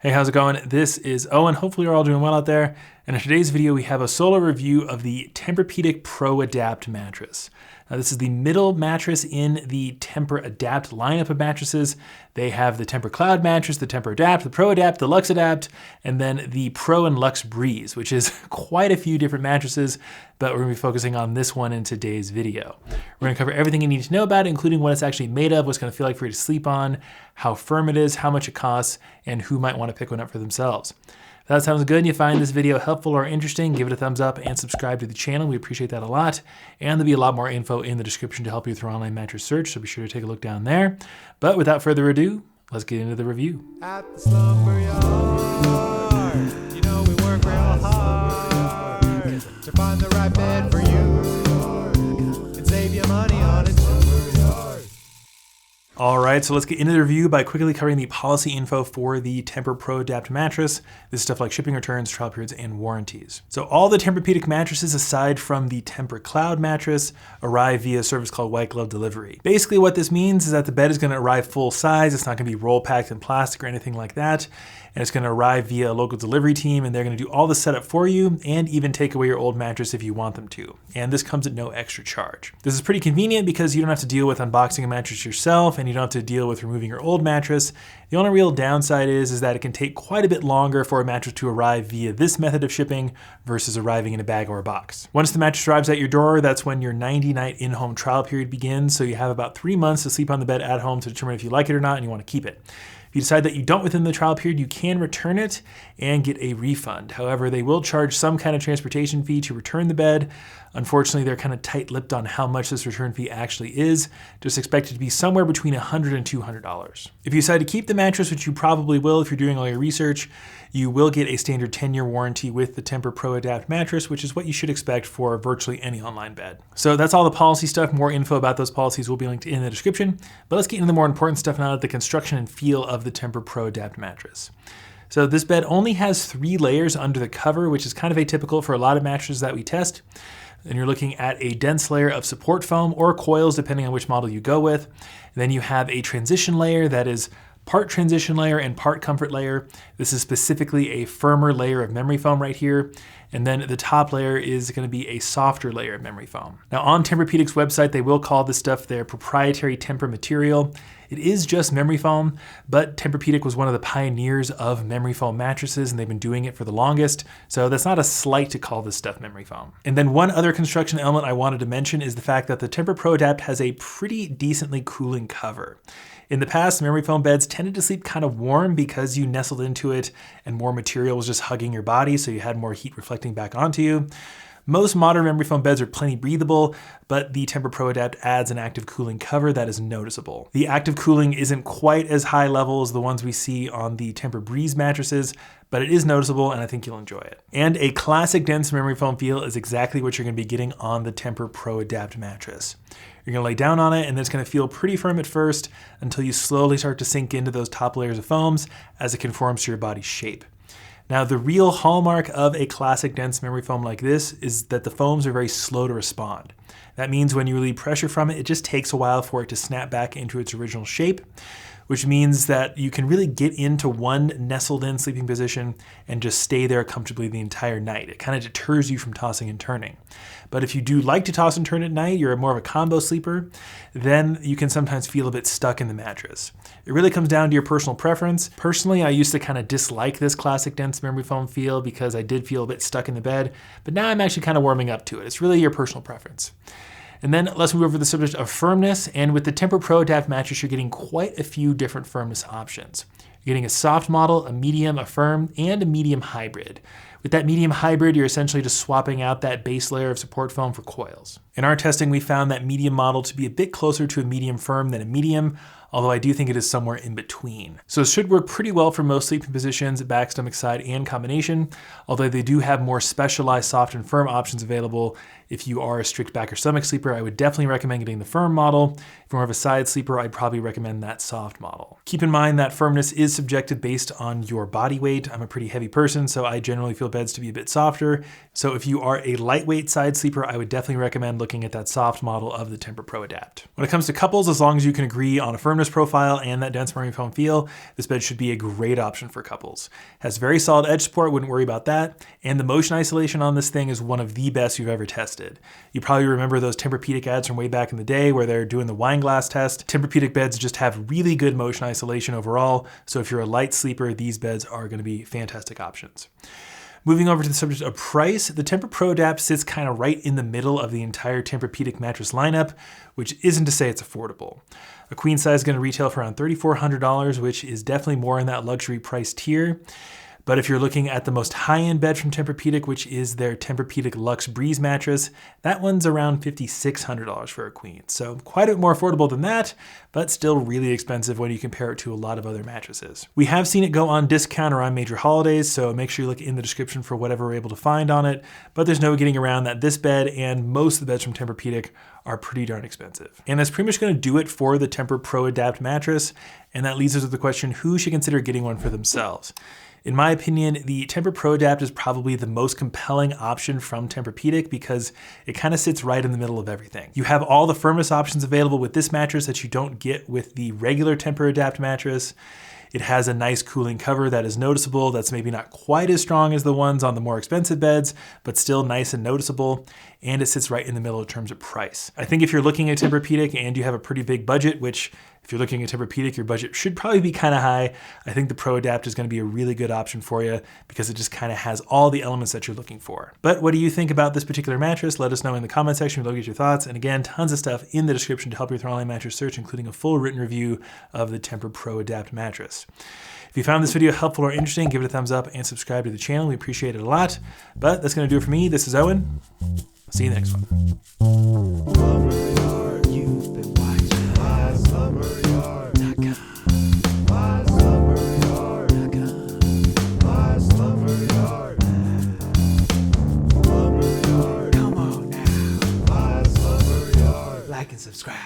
Hey, how's it going? This is Owen. Hopefully you're all doing well out there. And in today's video, we have a solo review of the TempurPedic ProAdapt mattress. Now, this is the middle mattress in the Tempur-Adapt lineup of mattresses. They have the Tempur-Cloud mattress, the Tempur-Adapt, the ProAdapt, the LuxeAdapt, and then the Pro and Lux Breeze, which is quite a few different mattresses, but we're gonna be focusing on this one in today's video. We're gonna cover everything you need to know about it, including what it's actually made of, what's gonna feel like for you to sleep on, how firm it is, how much it costs, and who might wanna pick one up for themselves. If that sounds good and you find this video helpful or interesting, give it a thumbs up and subscribe to the channel. We appreciate that a lot. And there'll be a lot more info in the description to help you with your online mattress search, so be sure to take a look down there. But without further ado, let's get into the review. At the Slumber Yard, you know we work real hard to find the right bed for you and save you money on it. All right, so let's get into the review by quickly covering the policy info for the Tempur-ProAdapt mattress. This is stuff like shipping returns, trial periods, and warranties. So all the Tempur-Pedic mattresses, aside from the Tempur-Cloud mattress, arrive via a service called white glove delivery. Basically what this means is that the bed is gonna arrive full size. It's not gonna be roll packed in plastic or anything like that. And it's gonna arrive via a local delivery team, and they're gonna do all the setup for you and even take away your old mattress if you want them to. And this comes at no extra charge. This is pretty convenient because you don't have to deal with unboxing a mattress yourself, and you don't have to deal with removing your old mattress. The only real downside is that it can take quite a bit longer for a mattress to arrive via this method of shipping versus arriving in a bag or a box. Once the mattress arrives at your door, that's when your 90-night in-home trial period begins. So you have about 3 months to sleep on the bed at home to determine if you like it or not and you want to keep it. If you decide that you don't within the trial period, you can return it and get a refund. However, they will charge some kind of transportation fee to return the bed. Unfortunately, they're kind of tight-lipped on how much this return fee actually is. Just expect it to be somewhere between $100 and $200. If you decide to keep the mattress, which you probably will if you're doing all your research, you will get a standard 10-year warranty with the Tempur-ProAdapt mattress, which is what you should expect for virtually any online bed. So that's all the policy stuff. More info about those policies will be linked in the description. But let's get into the more important stuff now, the construction and feel of the Tempur-ProAdapt mattress. So this bed only has 3 layers under the cover, which is kind of atypical for a lot of mattresses that we test. And you're looking at a dense layer of support foam or coils, depending on which model you go with. And then you have a transition layer that is part transition layer and part comfort layer. This is specifically a firmer layer of memory foam right here. And then the top layer is gonna be a softer layer of memory foam. Now on TempurPedic's website, they will call this stuff their proprietary Tempur material. It is just memory foam, but TempurPedic was one of the pioneers of memory foam mattresses, and they've been doing it for the longest. So that's not a slight to call this stuff memory foam. And then one other construction element I wanted to mention is the fact that the Tempur-ProAdapt has a pretty decently cooling cover. In the past, memory foam beds tended to sleep kind of warm because you nestled into it and more material was just hugging your body, so you had more heat reflecting back onto you. Most modern memory foam beds are plenty breathable, but the Tempur-ProAdapt adds an active cooling cover that is noticeable. The active cooling isn't quite as high level as the ones we see on the Tempur-Breeze mattresses, but it is noticeable and I think you'll enjoy it. And a classic dense memory foam feel is exactly what you're gonna be getting on the Tempur-ProAdapt mattress. You're gonna lay down on it and it's gonna feel pretty firm at first until you slowly start to sink into those top layers of foams as it conforms to your body's shape. Now, the real hallmark of a classic dense memory foam like this is that the foams are very slow to respond. That means when you relieve pressure from it, it just takes a while for it to snap back into its original shape, which means that you can really get into one nestled in sleeping position and just stay there comfortably the entire night. It kind of deters you from tossing and turning. But if you do like to toss and turn at night, you're more of a combo sleeper, then you can sometimes feel a bit stuck in the mattress. It really comes down to your personal preference. Personally, I used to kind of dislike this classic dense memory foam feel because I did feel a bit stuck in the bed, but now I'm actually kind of warming up to it. It's really your personal preference. And then let's move over to the subject of firmness. And with the Tempur-ProAdapt mattress, you're getting quite a few different firmness options. You're getting a soft model, a medium, a firm, and a medium hybrid. With that medium hybrid, you're essentially just swapping out that base layer of support foam for coils. In our testing, we found that medium model to be a bit closer to a medium firm than a medium, although I do think it is somewhere in between. So it should work pretty well for most sleeping positions, back, stomach, side, and combination, although they do have more specialized soft and firm options available. If you are a strict back or stomach sleeper, I would definitely recommend getting the firm model. If you're more of a side sleeper, I'd probably recommend that soft model. Keep in mind that firmness is subjective based on your body weight. I'm a pretty heavy person, so I generally feel beds to be a bit softer. So if you are a lightweight side sleeper, I would definitely recommend looking at that soft model of the Tempur-ProAdapt. When it comes to couples, as long as you can agree on a firmness profile and that dense marine foam feel, this bed should be a great option for couples. Has very solid edge support, wouldn't worry about that. And the motion isolation on this thing is one of the best you've ever tested. You probably remember those TempurPedic ads from way back in the day where they're doing the wine glass test. Tempur-Pedic beds just have really good motion isolation overall. So if you're a light sleeper, these beds are going to be fantastic options. Moving over to the subject of price, the Tempur-ProAdapt sits kind of right in the middle of the entire Tempur-Pedic mattress lineup, which isn't to say it's affordable. A queen size is going to retail for around $3,400, which is definitely more in that luxury price tier. But if you're looking at the most high-end bed from Tempur-Pedic, which is their Tempur-Pedic Luxe Breeze mattress, that one's around $5,600 for a queen. So quite a bit more affordable than that, but still really expensive when you compare it to a lot of other mattresses. We have seen it go on discount around major holidays, so make sure you look in the description for whatever we're able to find on it. But there's no getting around that this bed and most of the beds from Tempur-Pedic are pretty darn expensive. And that's pretty much going to do it for the Tempur-ProAdapt mattress. And that leaves us with the question, who should consider getting one for themselves? In my opinion, the Tempur-ProAdapt is probably the most compelling option from Tempur-Pedic because it kind of sits right in the middle of everything. You have all the firmness options available with this mattress that you don't get with the regular Tempur-Adapt mattress. It has a nice cooling cover that is noticeable, that's maybe not quite as strong as the ones on the more expensive beds, but still nice and noticeable, and it sits right in the middle in terms of price. I think if you're looking at Tempur-Pedic and you have a pretty big budget, which if you're looking at Tempur-Pedic, your budget should probably be kind of high, I think the ProAdapt is going to be a really good option for you because it just kind of has all the elements that you're looking for. But what do you think about this particular mattress? Let us know in the comment section. We'd love to get your thoughts. And again, tons of stuff in the description to help you with your online mattress search, including a full written review of the Tempur-ProAdapt mattress. If you found this video helpful or interesting, give it a thumbs up and subscribe to the channel. We appreciate it a lot. But that's going to do it for me. This is Owen. I'll see you in the next one. You've been watching my Slumber Yard. My Slumber Yard. My Slumber Yard. Slumber Yard. Come on now. My Slumber Yard. Like and subscribe.